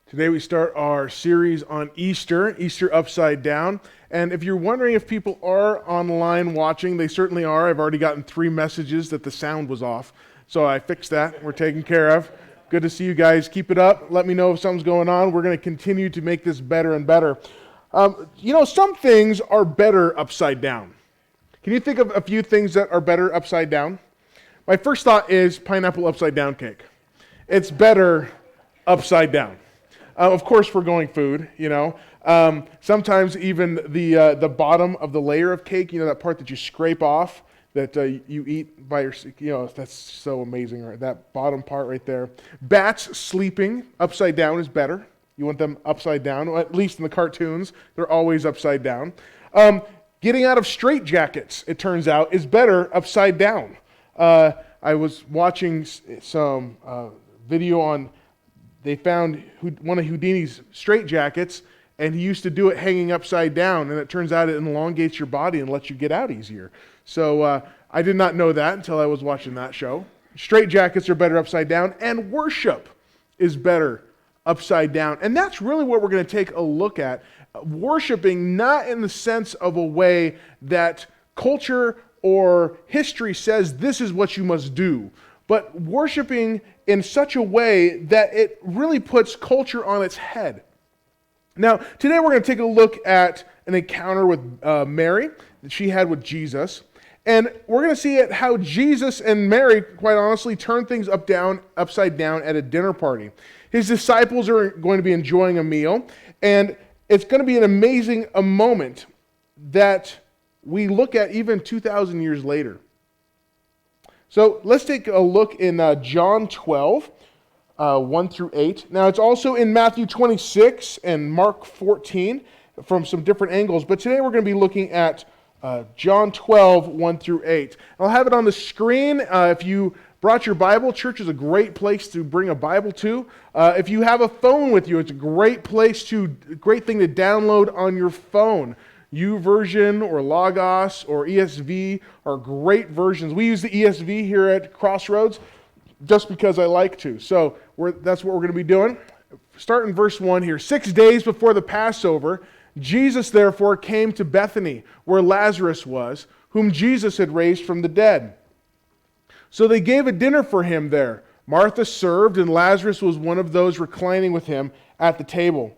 Today we start our series on Easter Upside Down. And if you're wondering if people are online watching, they certainly are. I've already gotten 3 messages that the sound was off. So I fixed that. We're taken care of. Good to see you guys. Keep it up. Let me know if something's going on. We're going to continue to make this better and better. Some things are better upside down. Can you think of a few things that are better upside down? My first thought is pineapple upside down cake. It's better upside down. Of course, for going food, sometimes even the bottom of the layer of cake, that part that you scrape off, that you eat by that's so amazing, right? That bottom part right there. Bats sleeping upside down is better. You want them upside down, or at least in the cartoons, they're always upside down. Getting out of straitjackets, it turns out, is better upside down. I was watching some video on. They found one of Houdini's straitjackets, and he used to do it hanging upside down, and it turns out it elongates your body and lets you get out easier. So I did not know that until I was watching that show. Straitjackets are better upside down, and worship is better upside down. And that's really what we're going to take a look at. Worshiping not in the sense of a way that culture or history says this is what you must do, but worshiping in such a way that it really puts culture on its head. Now, today we're going to take a look at an encounter with Mary that she had with Jesus. And we're going to see how Jesus and Mary, quite honestly, turn things upside down at a dinner party. His disciples are going to be enjoying a meal, and it's going to be an amazing moment that we look at even 2,000 years later. So let's take a look in John 12, 1 through 8. Now it's also in Matthew 26 and Mark 14 from some different angles, but today we're going to be looking at John 12, 1 through 8. I'll have it on the screen. If you brought your Bible, church is a great place to bring a Bible to. If you have a phone with you, it's a great thing to download on your phone. YouVersion or Logos or ESV are great versions. We use the ESV here at Crossroads just because I like to. So that's what we're going to be doing. Start in verse 1 here. 6 days before the Passover, Jesus therefore came to Bethany, where Lazarus was, whom Jesus had raised from the dead. So they gave a dinner for him there. Martha served, and Lazarus was one of those reclining with him at the table.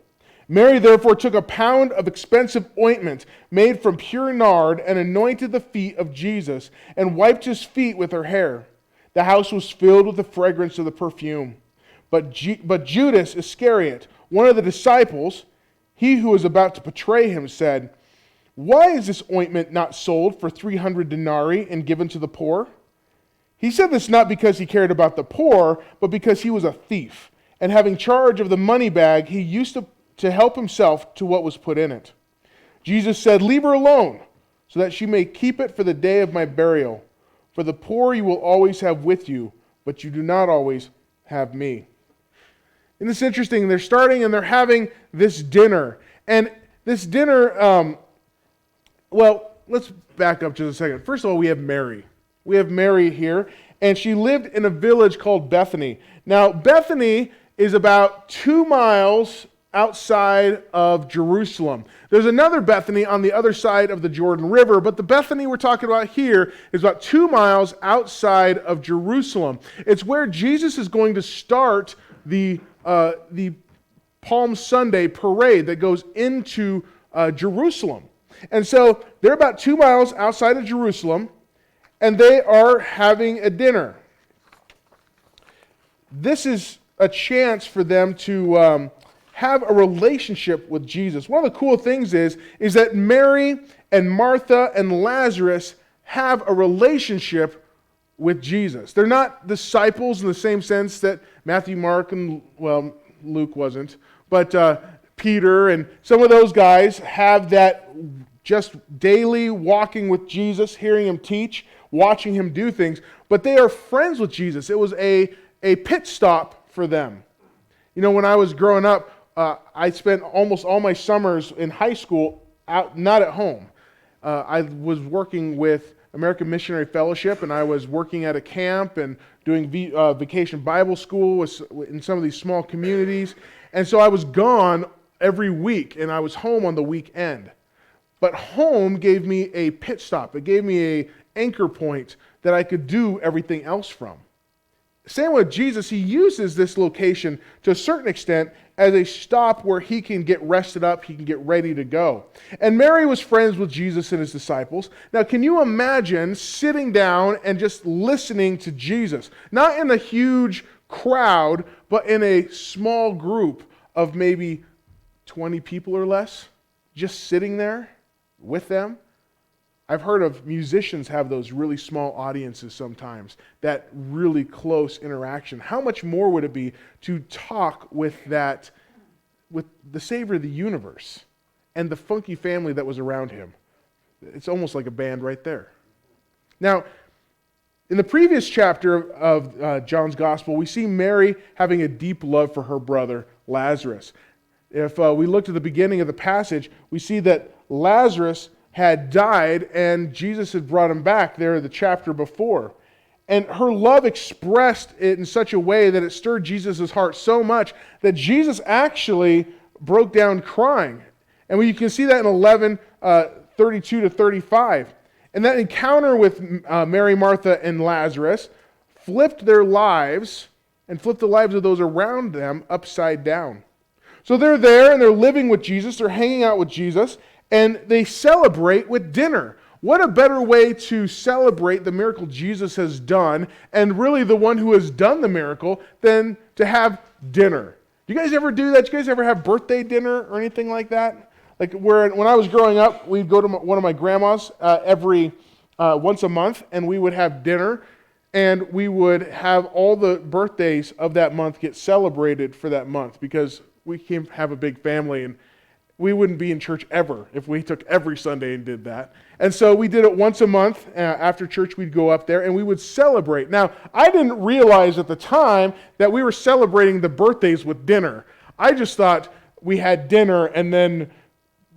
Mary therefore took a pound of expensive ointment made from pure nard and anointed the feet of Jesus and wiped his feet with her hair. The house was filled with the fragrance of the perfume. But Judas Iscariot, one of the disciples, he who was about to betray him, said, "Why is this ointment not sold for 300 denarii and given to the poor?" He said this not because he cared about the poor, but because he was a thief, and having charge of the money bag, he used to help himself to what was put in it. Jesus said, "Leave her alone, so that she may keep it for the day of my burial. For the poor you will always have with you, but you do not always have me." And it's interesting, they're starting and they're having this dinner. And this dinner, let's back up just a second. First of all, we have Mary. We have Mary here, and she lived in a village called Bethany. Now, Bethany is about 2 miles outside of Jerusalem. There's another Bethany on the other side of the Jordan River, but the Bethany we're talking about here is about 2 miles outside of Jerusalem. It's where Jesus is going to start the Palm Sunday parade that goes into Jerusalem. And so they're about 2 miles outside of Jerusalem, and they are having a dinner. This is a chance for them to have a relationship with Jesus. One of the cool things is that Mary and Martha and Lazarus have a relationship with Jesus. They're not disciples in the same sense that Matthew, Mark, and, Luke wasn't, but Peter and some of those guys have that just daily walking with Jesus, hearing him teach, watching him do things, but they are friends with Jesus. It was a pit stop for them. When I was growing up, I spent almost all my summers in high school out, not at home. I was working with American Missionary Fellowship, and I was working at a camp and doing vacation Bible school in some of these small communities. And so I was gone every week, and I was home on the weekend. But home gave me a pit stop. It gave me an anchor point that I could do everything else from. Same with Jesus, he uses this location to a certain extent as a stop where he can get rested up, he can get ready to go. And Mary was friends with Jesus and his disciples. Now, can you imagine sitting down and just listening to Jesus? Not in a huge crowd, but in a small group of maybe 20 people or less, just sitting there with them. I've heard of musicians have those really small audiences sometimes, that really close interaction. How much more would it be to talk with the Savior of the universe and the funky family that was around him? It's almost like a band right there. Now, in the previous chapter of John's Gospel, we see Mary having a deep love for her brother, Lazarus. If we look at the beginning of the passage, we see that Lazarus had died and Jesus had brought him back there the chapter before. And her love expressed it in such a way that it stirred Jesus' heart so much that Jesus actually broke down crying. And you can see that in 11:32 to 35. And that encounter with Mary, Martha, and Lazarus flipped their lives and flipped the lives of those around them upside down. So they're there and they're living with Jesus, they're hanging out with Jesus, and they celebrate with dinner. What a better way to celebrate the miracle Jesus has done, and really the one who has done the miracle, than to have dinner. Do you guys ever do that? Do you guys ever have birthday dinner or anything like that? Like when I was growing up, we'd go to one of my grandma's once a month, and we would have dinner, and we would have all the birthdays of that month get celebrated for that month, because we came have a big family, and we wouldn't be in church ever if we took every Sunday and did that. And so we did it once a month. After church, we'd go up there and we would celebrate. Now, I didn't realize at the time that we were celebrating the birthdays with dinner. I just thought we had dinner and then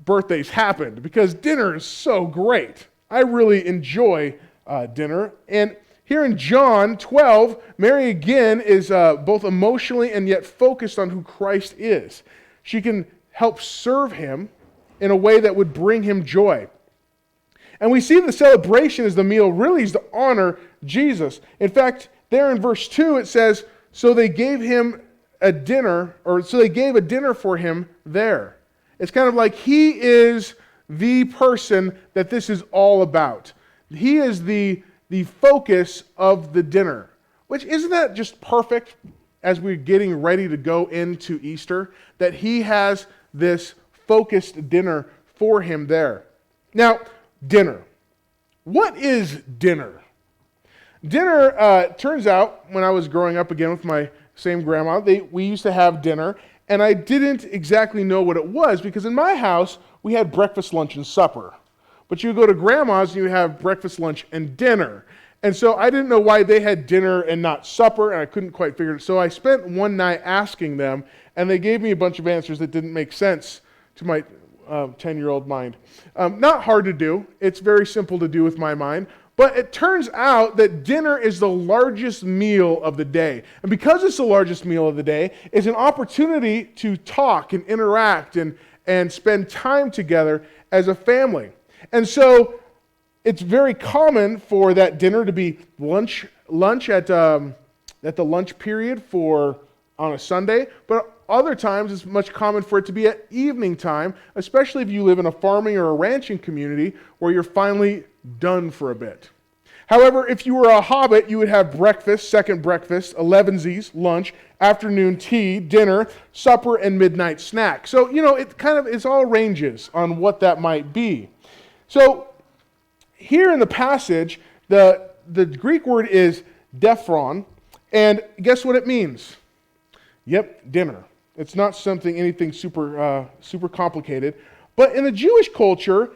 birthdays happened, because dinner is so great. I really enjoy dinner. And here in John 12, Mary again is both emotionally and yet focused on who Christ is. She can help serve him in a way that would bring him joy. And we see the celebration as the meal really is to honor Jesus. In fact, there in verse 2 it says, so they gave a dinner for him there. It's kind of like he is the person that this is all about. He is the focus of the dinner. Which, isn't that just perfect as we're getting ready to go into Easter? That he has this focused dinner for him there. Now, dinner. What is dinner? Dinner, turns out, when I was growing up again with my same grandma, we used to have dinner, and I didn't exactly know what it was, because in my house, we had breakfast, lunch, and supper. But you go to grandma's and you have breakfast, lunch, and dinner. And so I didn't know why they had dinner and not supper, and I couldn't quite figure it. So I spent one night asking them, and they gave me a bunch of answers that didn't make sense to my 10-year-old mind. Not hard to do. It's very simple to do with my mind. But it turns out that dinner is the largest meal of the day. And because it's the largest meal of the day, it's an opportunity to talk and interact and spend time together as a family. And so it's very common for that dinner to be lunch at the lunch period on a Sunday, but other times it's much common for it to be at evening time, especially if you live in a farming or a ranching community where you're finally done for a bit. However, if you were a hobbit, you would have breakfast, second breakfast, elevensies, lunch, afternoon tea, dinner, supper, and midnight snack. So, it's all ranges on what that might be. So, here in the passage, the Greek word is dephron, and guess what it means? Yep, dinner. It's not anything super complicated. But in the Jewish culture,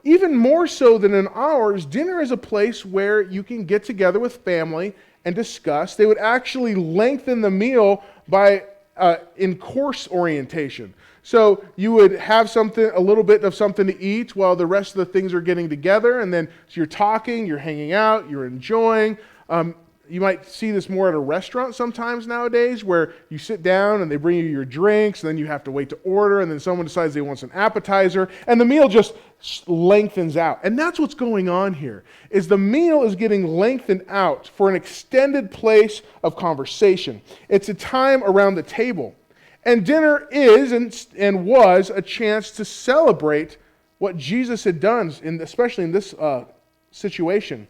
even more so than in ours, dinner is a place where you can get together with family and discuss. They would actually lengthen the meal by in course orientation. So you would have something, a little bit of something to eat while the rest of the things are getting together, and then so you're talking, you're hanging out, you're enjoying. You might see this more at a restaurant sometimes nowadays, where you sit down and they bring you your drinks, and then you have to wait to order, and then someone decides they want an appetizer, and the meal just lengthens out. And that's what's going on here, is the meal is getting lengthened out for an extended place of conversation. It's a time around the table. And dinner is and was a chance to celebrate what Jesus had done, especially in this situation.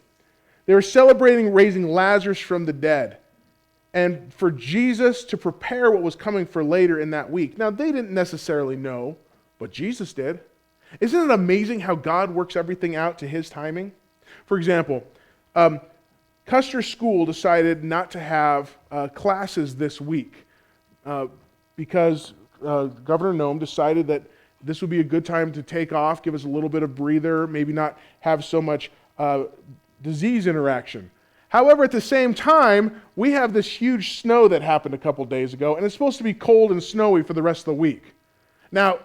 They were celebrating raising Lazarus from the dead, and for Jesus to prepare what was coming for later in that week. Now, they didn't necessarily know, but Jesus did. Isn't it amazing how God works everything out to his timing? For example, Custer School decided not to have classes this week because Governor Noem decided that this would be a good time to take off, give us a little bit of breather, maybe not have so much disease interaction. However, at the same time, we have this huge snow that happened a couple days ago, and it's supposed to be cold and snowy for the rest of the week. Now,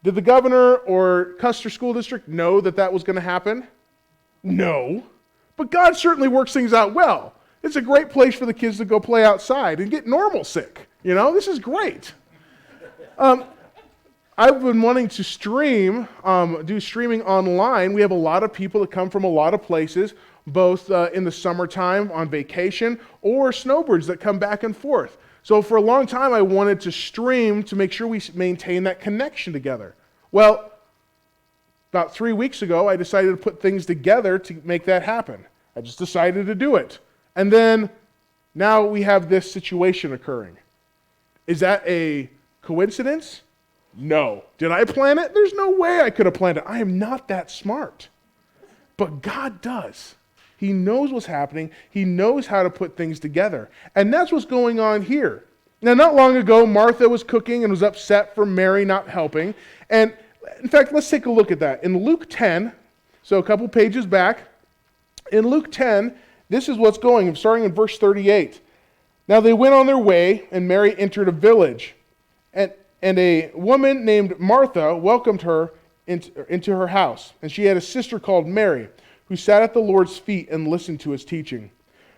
did the governor or Custer School District know that that was going to happen? No. But God certainly works things out well. It's a great place for the kids to go play outside and get normal sick. You know, this is great. I've been wanting to do streaming online. We have a lot of people that come from a lot of places, both in the summertime on vacation or snowbirds that come back and forth. So for a long time, I wanted to stream to make sure we maintain that connection together. Well, about 3 weeks ago, I decided to put things together to make that happen. I just decided to do it. And then now we have this situation occurring. Is that a coincidence? No. Did I plan it? There's no way I could have planned it. I am not that smart. But God does. He knows what's happening. He knows how to put things together. And that's what's going on here. Now, not long ago, Martha was cooking and was upset for Mary not helping. And in fact, let's take a look at that. In Luke 10, so a couple pages back, in Luke 10, this is what's going, starting in verse 38. Now they went on their way, and Mary entered a village. And a woman named Martha welcomed her into her house. And she had a sister called Mary, who sat at the Lord's feet and listened to his teaching.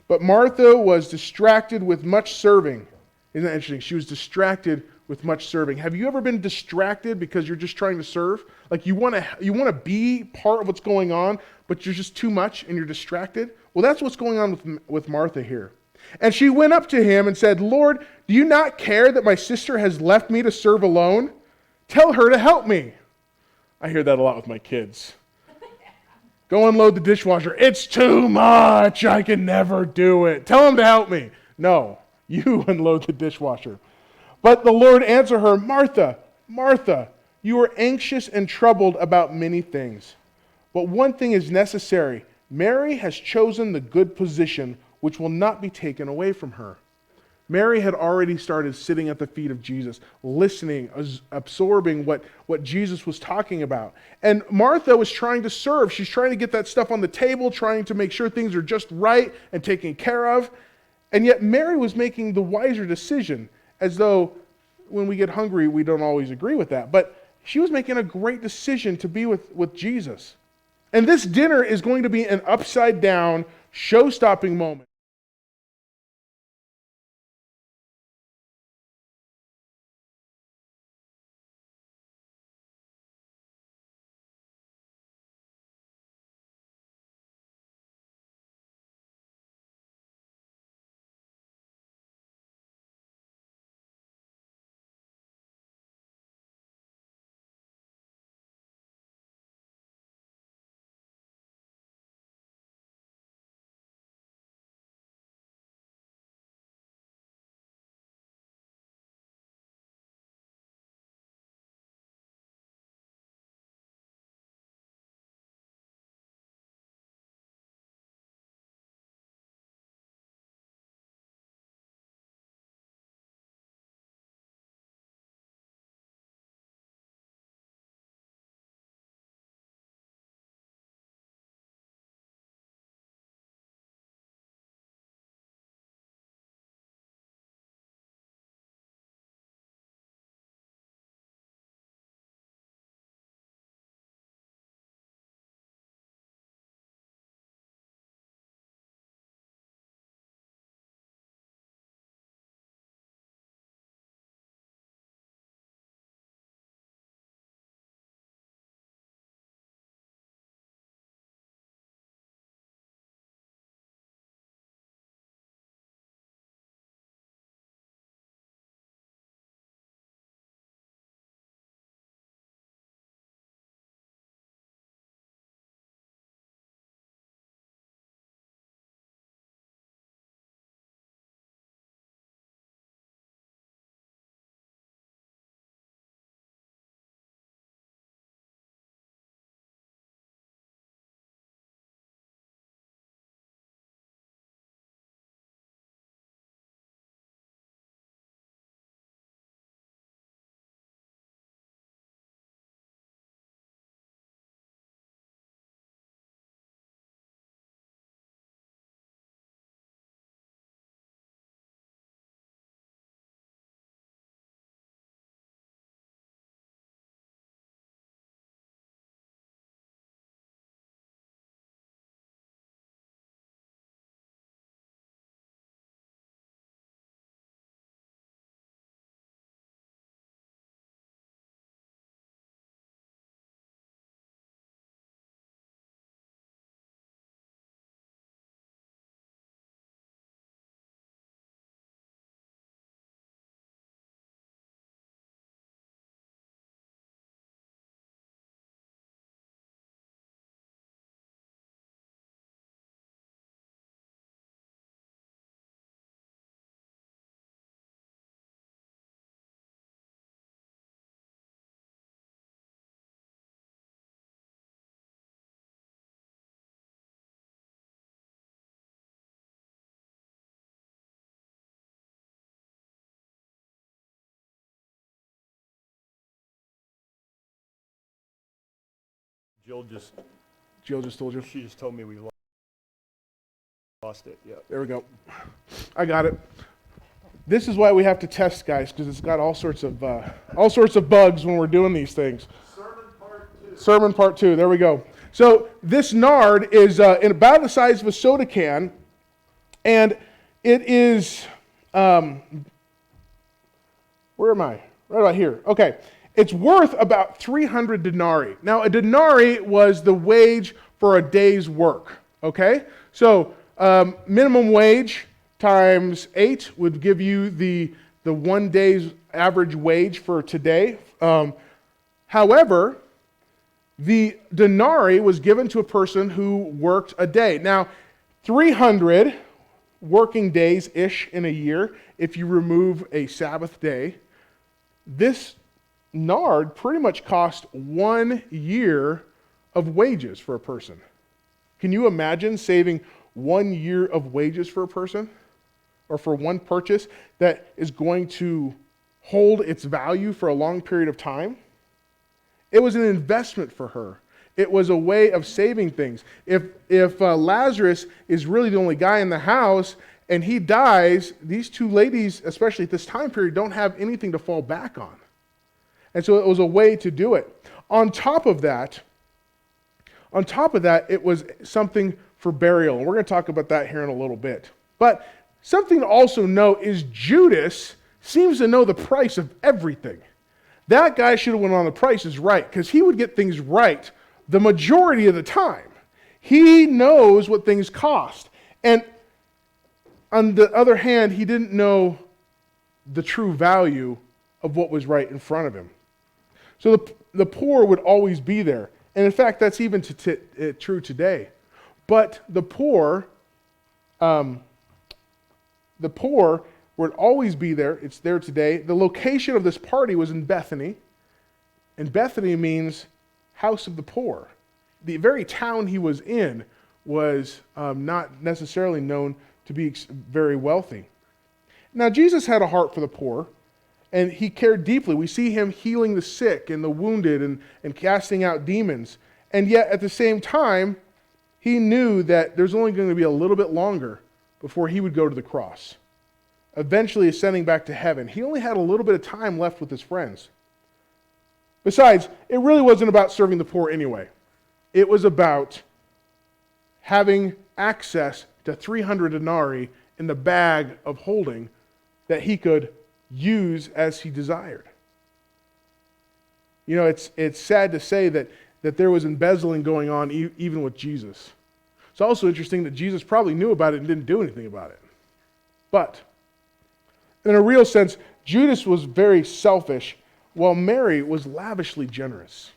But Martha was distracted with much serving. Isn't that interesting? She was distracted with much serving. Have you ever been distracted because you're just trying to serve? Like you want to be part of what's going on, but you're just too much and you're distracted? Well, that's what's going on with Martha here. And she went up to him and said, "Lord, do you not care that my sister has left me to serve alone? Tell her to help me." I hear that a lot with my kids. Go unload the dishwasher. It's too much. I can never do it. Tell him to help me. No, you unload the dishwasher. But the Lord answered her, "Martha, Martha, you are anxious and troubled about many things. But one thing is necessary. Mary has chosen the good position, which will not be taken away from her." Mary had already started sitting at the feet of Jesus, listening, absorbing what Jesus was talking about. And Martha was trying to serve. She's trying to get that stuff on the table, trying to make sure things are just right and taken care of. And yet Mary was making the wiser decision, as though when we get hungry, we don't always agree with that. But she was making a great decision to be with Jesus. And this dinner is going to be an upside-down, show-stopping moment. Jill just told you? She just told me we lost it. Yeah. There we go. I got it. This is why we have to test, guys, because it's got all sorts of bugs when we're doing these things. Sermon part 2. There we go. So this nard is in about the size of a soda can, and it is. Where am I? Right about here. Okay. It's worth about 300 denarii. Now, a denarii was the wage for a day's work. Okay? So minimum wage times 8 would give you the 1 day's average wage for today. However, the denarii was given to a person who worked a day. Now, 300 working days-ish in a year, if you remove a Sabbath day, this nard pretty much cost 1 year of wages for a person. Can you imagine saving 1 year of wages for a person? Or for one purchase that is going to hold its value for a long period of time? It was an investment for her. It was a way of saving things. If Lazarus is really the only guy in the house and he dies, these two ladies, especially at this time period, don't have anything to fall back on. And so it was a way to do it. On top of that, it was something for burial. And we're going to talk about that here in a little bit. But something to also note is Judas seems to know the price of everything. That guy should have went on The Price is Right, because he would get things right the majority of the time. He knows what things cost. And on the other hand, he didn't know the true value of what was right in front of him. So the poor would always be there. And in fact, that's even true today. But the poor would always be there. It's there today. The location of this party was in Bethany. And Bethany means house of the poor. The very town he was in was not necessarily known to be very wealthy. Now, Jesus had a heart for the poor, and he cared deeply. We see him healing the sick and the wounded and casting out demons. And yet, at the same time, he knew that there's only going to be a little bit longer before he would go to the cross, eventually ascending back to heaven. He only had a little bit of time left with his friends. Besides, it really wasn't about serving the poor anyway. It was about having access to 300 denarii in the bag of holding that he could use as he desired. You know, it's sad to say that there was embezzling going on even with Jesus. It's also interesting that Jesus probably knew about it and didn't do anything about it. But in a real sense, Judas was very selfish, while Mary was lavishly generous.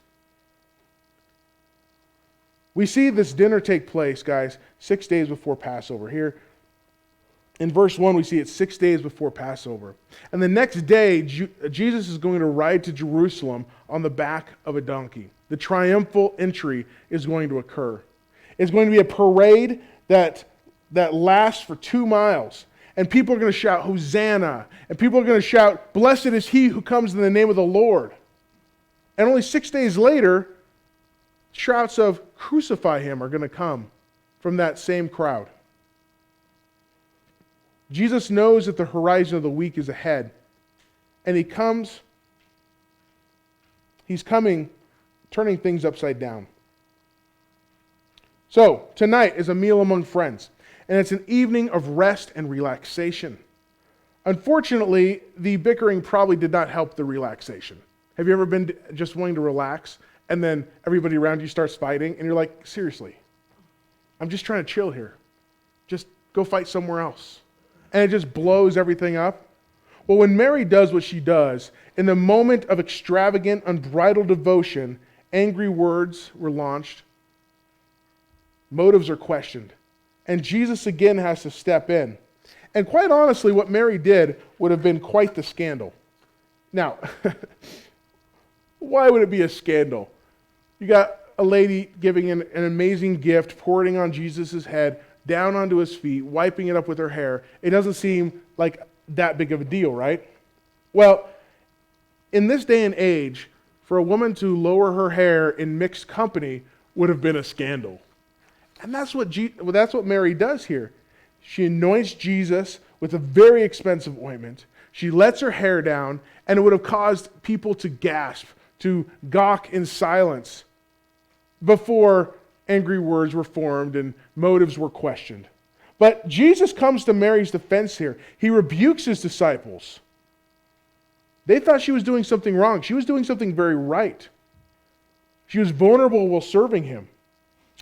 We see this dinner take place, guys, 6 days before Passover. Here in verse 1, we see it's 6 days before Passover. And the next day, Jesus is going to ride to Jerusalem on the back of a donkey. The triumphal entry is going to occur. It's going to be a parade that lasts for 2 miles. And people are going to shout, Hosanna. And people are going to shout, blessed is he who comes in the name of the Lord. And only 6 days later, shouts of crucify him are going to come from that same crowd. Jesus knows that the horizon of the week is ahead. And he's coming, turning things upside down. So, tonight is a meal among friends. And it's an evening of rest and relaxation. Unfortunately, the bickering probably did not help the relaxation. Have you ever been just wanting to relax, and then everybody around you starts fighting, and you're like, seriously, I'm just trying to chill here. Just go fight somewhere else. And it just blows everything up. Well, when Mary does what she does, in the moment of extravagant, unbridled devotion, angry words were launched, motives are questioned. And Jesus again has to step in. And quite honestly, what Mary did would have been quite the scandal. Now, why would it be a scandal? You got a lady giving an amazing gift, pouring on Jesus' head, down onto his feet, wiping it up with her hair. It doesn't seem like that big of a deal, right? Well, in this day and age, for a woman to lower her hair in mixed company would have been a scandal. And that's what Mary does here. She anoints Jesus with a very expensive ointment. She lets her hair down, and it would have caused people to gasp, to gawk in silence before angry words were formed and motives were questioned. But Jesus comes to Mary's defense here. He rebukes his disciples. They thought she was doing something wrong. She was doing something very right. She was vulnerable while serving him.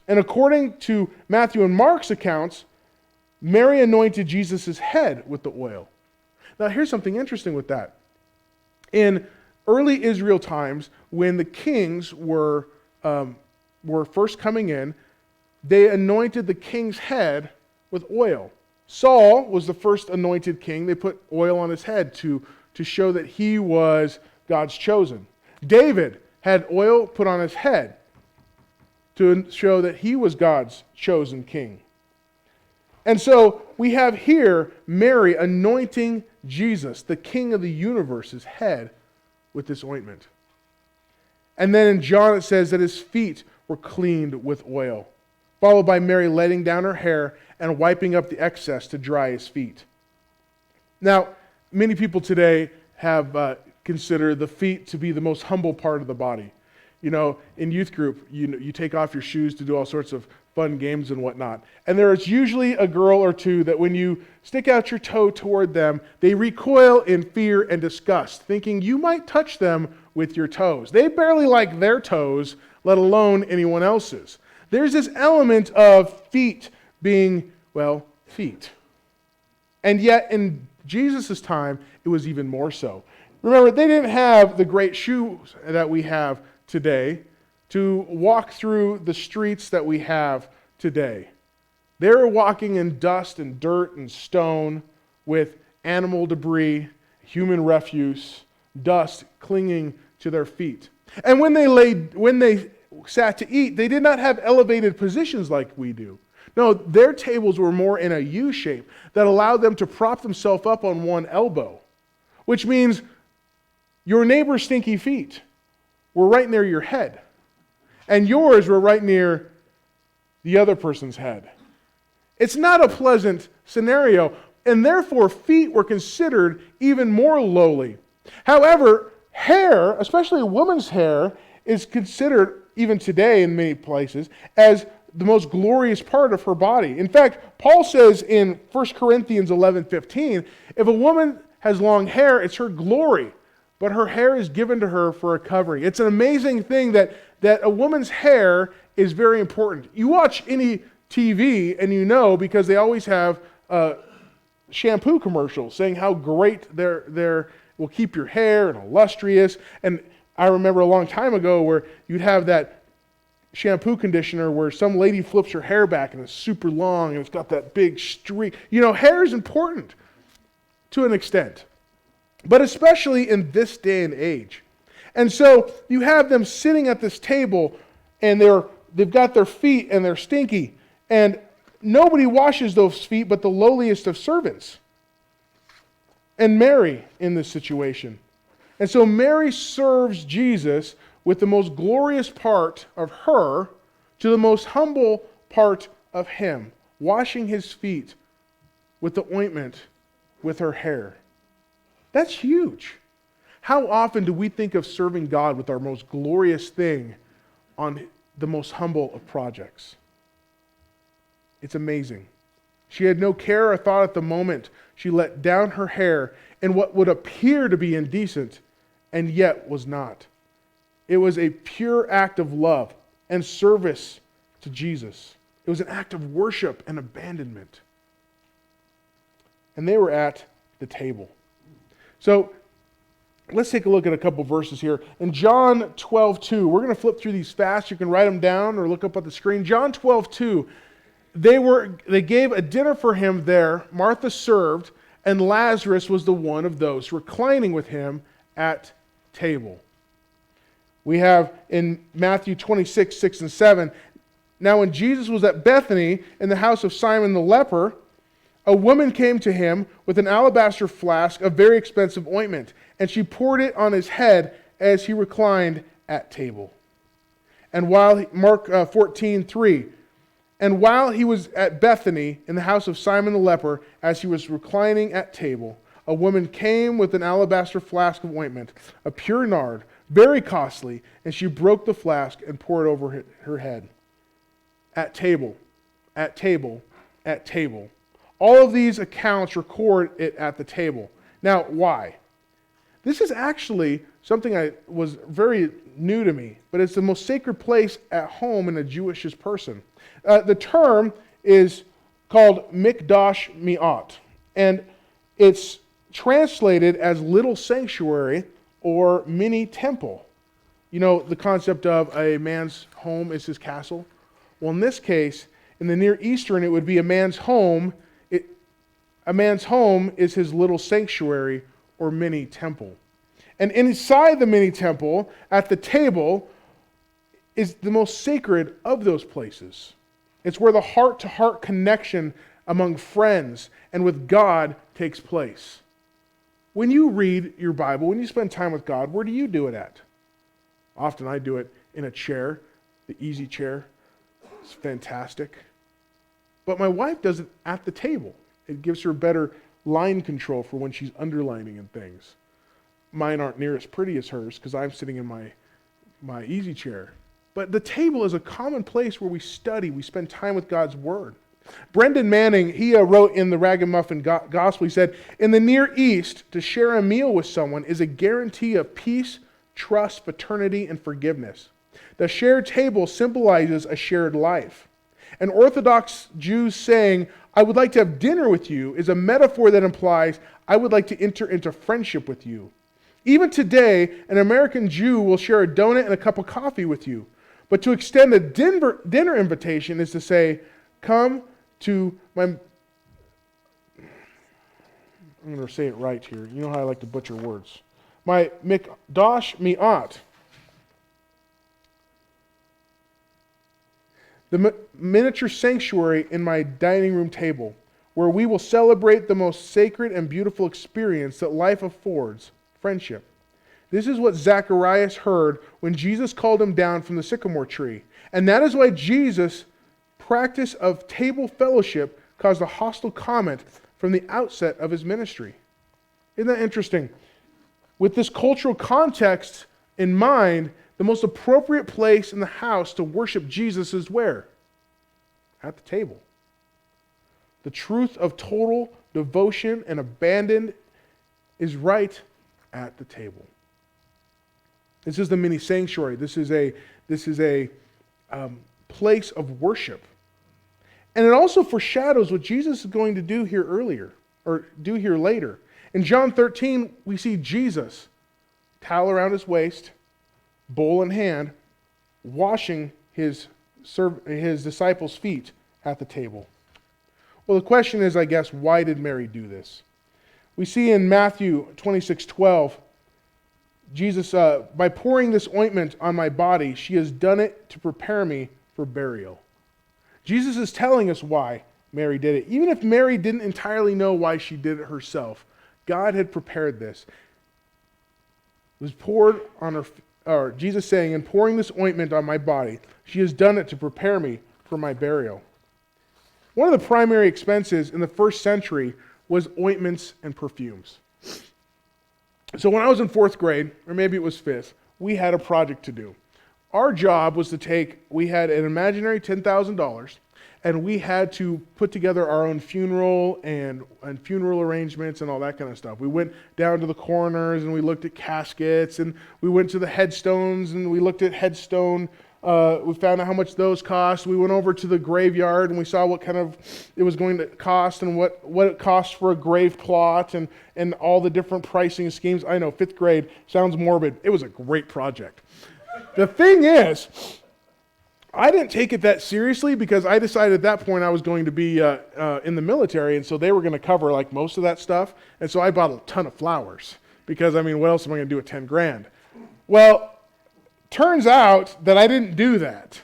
And according to Matthew and Mark's accounts, Mary anointed Jesus' head with the oil. Now here's something interesting with that. In early Israel times, when the kings were first coming in, they anointed the king's head with oil. Saul was the first anointed king. They put oil on his head to show that he was God's chosen. David had oil put on his head to show that he was God's chosen king. And so we have here Mary anointing Jesus, the King of the universe's head, with this ointment. And then in John it says that his feet were cleaned with oil, followed by Mary letting down her hair and wiping up the excess to dry his feet. Now, many people today have considered the feet to be the most humble part of the body. You know, in youth group, you take off your shoes to do all sorts of fun games and whatnot. And there is usually a girl or two that when you stick out your toe toward them, they recoil in fear and disgust, thinking you might touch them with your toes. They barely like their toes, let alone anyone else's. There's this element of feet being, well, feet. And yet in Jesus' time, it was even more so. Remember, they didn't have the great shoes that we have today to walk through the streets that we have today. They were walking in dust and dirt and stone with animal debris, human refuse, dust clinging to their feet. And when they sat to eat, they did not have elevated positions like we do. No, their tables were more in a U shape that allowed them to prop themselves up on one elbow, which means your neighbor's stinky feet were right near your head, and yours were right near the other person's head. It's not a pleasant scenario, and therefore feet were considered even more lowly. However, hair, especially a woman's hair, is considered, even today in many places, as the most glorious part of her body. In fact, Paul says in 1 Corinthians 11:15, if a woman has long hair, it's her glory, but her hair is given to her for a covering. It's an amazing thing that a woman's hair is very important. You watch any TV and you know, because they always have shampoo commercials saying how great their will keep your hair and illustrious. And I remember a long time ago where you'd have that shampoo conditioner where some lady flips her hair back and it's super long and it's got that big streak. You know, hair is important to an extent, but especially in this day and age. And so you have them sitting at this table and they've got their feet and they're stinky, and nobody washes those feet but the lowliest of servants. And Mary in this situation. And so Mary serves Jesus with the most glorious part of her to the most humble part of him, washing his feet with the ointment with her hair. That's huge. How often do we think of serving God with our most glorious thing on the most humble of projects? It's amazing. She had no care or thought at the moment. She let down her hair in what would appear to be indecent and yet was not. It was a pure act of love and service to Jesus. It was an act of worship and abandonment. And they were at the table. So let's take a look at a couple verses here. In John 12:2, we're going to flip through these fast. You can write them down or look up on the screen. John 12:2, they gave a dinner for him there. Martha served, and Lazarus was the one of those reclining with him at table. We have in Matthew 26:6-7, now when Jesus was at Bethany in the house of Simon the leper, a woman came to him with an alabaster flask of very expensive ointment, and she poured it on his head as he reclined at table. And Mark 14:3, and while he was at Bethany in the house of Simon the leper, as he was reclining at table, a woman came with an alabaster flask of ointment, a pure nard, very costly, and she broke the flask and poured it over her head. At table, at table, at table. All of these accounts record it at the table. Now, why? This is actually something that was very new to me, but it's the most sacred place at home in a Jewish person. The term is called mikdash mi'at, and it's translated as little sanctuary or mini temple. You know, the concept of a man's home is his castle. Well, in this case, in the Near Eastern, it would be a man's home. A man's home is his little sanctuary or mini temple. And inside the mini temple, at the table, is the most sacred of those places. It's where the heart-to-heart connection among friends and with God takes place. When you read your Bible, when you spend time with God, where do you do it at? Often I do it in a chair, the easy chair. It's fantastic. But my wife does it at the table. It gives her better line control for when she's underlining and things. Mine aren't near as pretty as hers because I'm sitting in my easy chair. But the table is a common place where we study, we spend time with God's Word. Brendan Manning, he wrote in the Ragamuffin Gospel, he said, in the Near East, to share a meal with someone is a guarantee of peace, trust, paternity, and forgiveness. The shared table symbolizes a shared life. An Orthodox Jew saying, I would like to have dinner with you, is a metaphor that implies, I would like to enter into friendship with you. Even today, an American Jew will share a donut and a cup of coffee with you. But to extend a dinner invitation is to say, come to my... I'm going to say it right here. You know how I like to butcher words. My mikdash mi'at. The miniature sanctuary in my dining room table, where we will celebrate the most sacred and beautiful experience that life affords, friendship. This is what Zacharias heard when Jesus called him down from the sycamore tree. And that is why Jesus' practice of table fellowship caused a hostile comment from the outset of his ministry. Isn't that interesting? With this cultural context in mind, the most appropriate place in the house to worship Jesus is where? At the table. The truth of total devotion and abandon is right at the table. This is the mini sanctuary. This is a place of worship. And it also foreshadows what Jesus is going to do here later. In John 13, we see Jesus, towel around his waist, bowl in hand, washing his disciples' feet at the table. Well, the question is, I guess, why did Mary do this? We see in Matthew 26:12, Jesus, by pouring this ointment on my body, she has done it to prepare me for burial. Jesus is telling us why Mary did it. Even if Mary didn't entirely know why she did it herself, God had prepared this. It was poured on her, or Jesus saying, in pouring this ointment on my body, she has done it to prepare me for my burial. One of the primary expenses in the first century was ointments and perfumes. So when I was in 4th grade, or maybe it was 5th, we had a project to do. Our job was we had an imaginary $10,000, and we had to put together our own funeral and funeral arrangements and all that kind of stuff. We went down to the coroners and we looked at caskets, and we went to the headstones and we looked at headstone. We found out how much those cost. We went over to the graveyard and we saw what kind of it was going to cost and what it cost for a grave plot and all the different pricing schemes. I know, 5th grade sounds morbid. It was a great project. The thing is, I didn't take it that seriously because I decided at that point I was going to be in the military, and so they were going to cover like most of that stuff. And so I bought a ton of flowers because, I mean, what else am I going to do with 10 grand? Well, turns out that I didn't do that.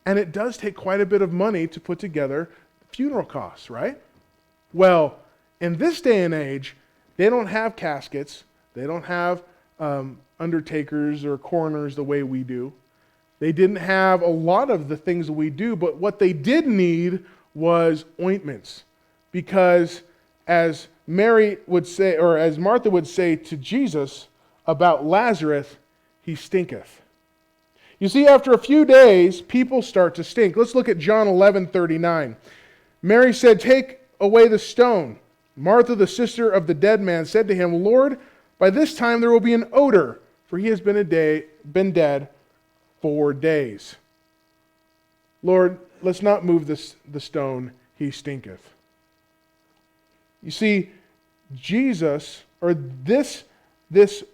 And it does take quite a bit of money to put together funeral costs, right? Well, in this day and age, they don't have caskets. They don't have undertakers or coroners the way we do. They didn't have a lot of the things that we do, but what they did need was ointments. Because as Mary would say, or as Martha would say to Jesus about Lazarus, he stinketh. You see, after a few days, people start to stink. Let's look at John 11:39. Mary said, "Take away the stone." Martha, the sister of the dead man, said to him, "Lord, by this time there will be an odor, for he has been dead 4 days." Lord, let's not move the stone, he stinketh. You see, Jesus, or this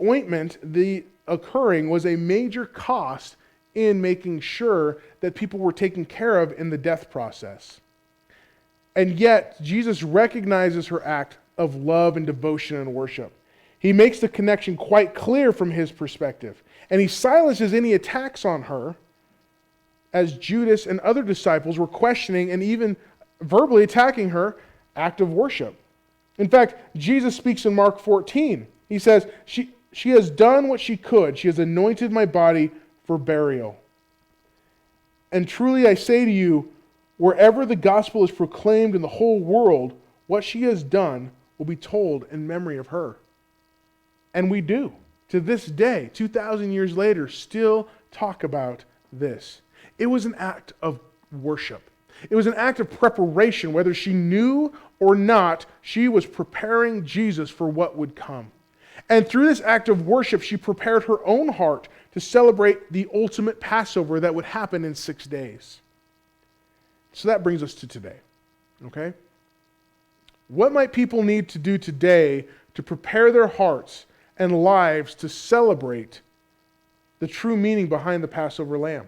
ointment, the occurring, was a major cost in making sure that people were taken care of in the death process. And yet, Jesus recognizes her act of love and devotion and worship. He makes the connection quite clear from his perspective. And he silences any attacks on her as Judas and other disciples were questioning and even verbally attacking her act of worship. In fact, Jesus speaks in Mark 14. He says, she has done what she could. She has anointed my body for burial. And truly I say to you, wherever the gospel is proclaimed in the whole world, what she has done will be told in memory of her. And we do, to this day, 2,000 years later, still talk about this. It was an act of worship. It was an act of preparation. Whether she knew or not, she was preparing Jesus for what would come. And through this act of worship, she prepared her own heart to celebrate the ultimate Passover that would happen in 6 days. So that brings us to today, okay? What might people need to do today to prepare their hearts and lives to celebrate the true meaning behind the Passover lamb?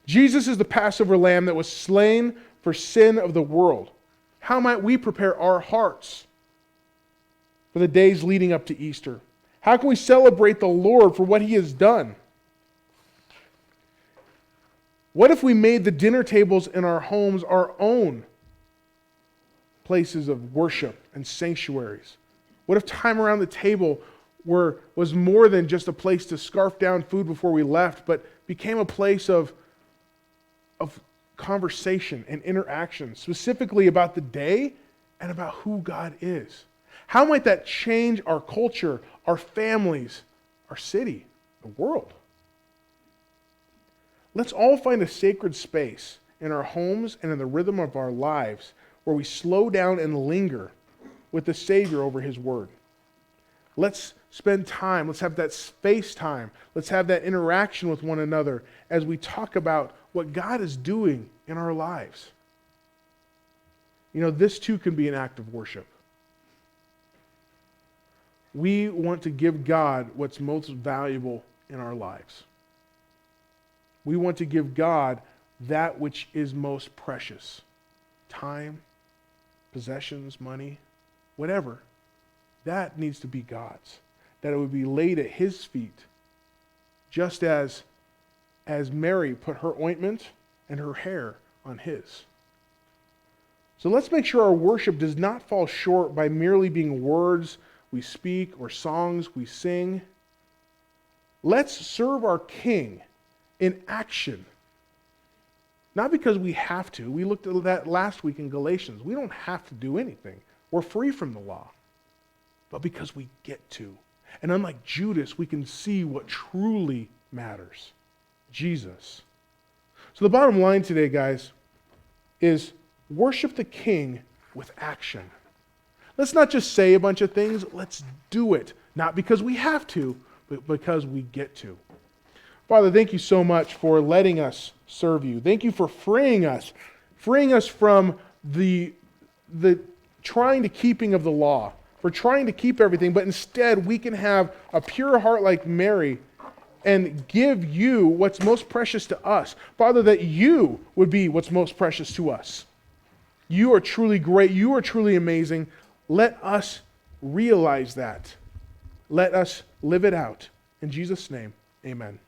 Jesus is the Passover lamb that was slain for sin of the world. How might we prepare our hearts for the days leading up to Easter? How can we celebrate the Lord for what he has done? What if we made the dinner tables in our homes our own places of worship and sanctuaries? What if time around the table was more than just a place to scarf down food before we left, but became a place of conversation and interaction, specifically about the day and about who God is? How might that change our culture, our families, our city, the world? Let's all find a sacred space in our homes and in the rhythm of our lives where we slow down and linger with the Savior over his word. Let's spend time. Let's have that space time. Let's have that interaction with one another as we talk about what God is doing in our lives. You know, this too can be an act of worship. We want to give God what's most valuable in our lives. We want to give God that which is most precious. Time, possessions, money, whatever. That needs to be God's. That it would be laid at his feet. Just as Mary put her ointment and her hair on his. So let's make sure our worship does not fall short by merely being words we speak or songs we sing. Let's serve our King in action. Not because we have to. We looked at that last week in Galatians. We don't have to do anything. We're free from the law. But because we get to. And unlike Judas, we can see what truly matters. Jesus. So the bottom line today, guys, is worship the King with action. Let's not just say a bunch of things. Let's do it. Not because we have to, but because we get to. Father, thank you so much for letting us serve you. Thank you for freeing us from the trying to keeping of the law, for trying to keep everything, but instead we can have a pure heart like Mary and give you what's most precious to us. Father, that you would be what's most precious to us. You are truly great. You are truly amazing. Let us realize that. Let us live it out. In Jesus' name, amen.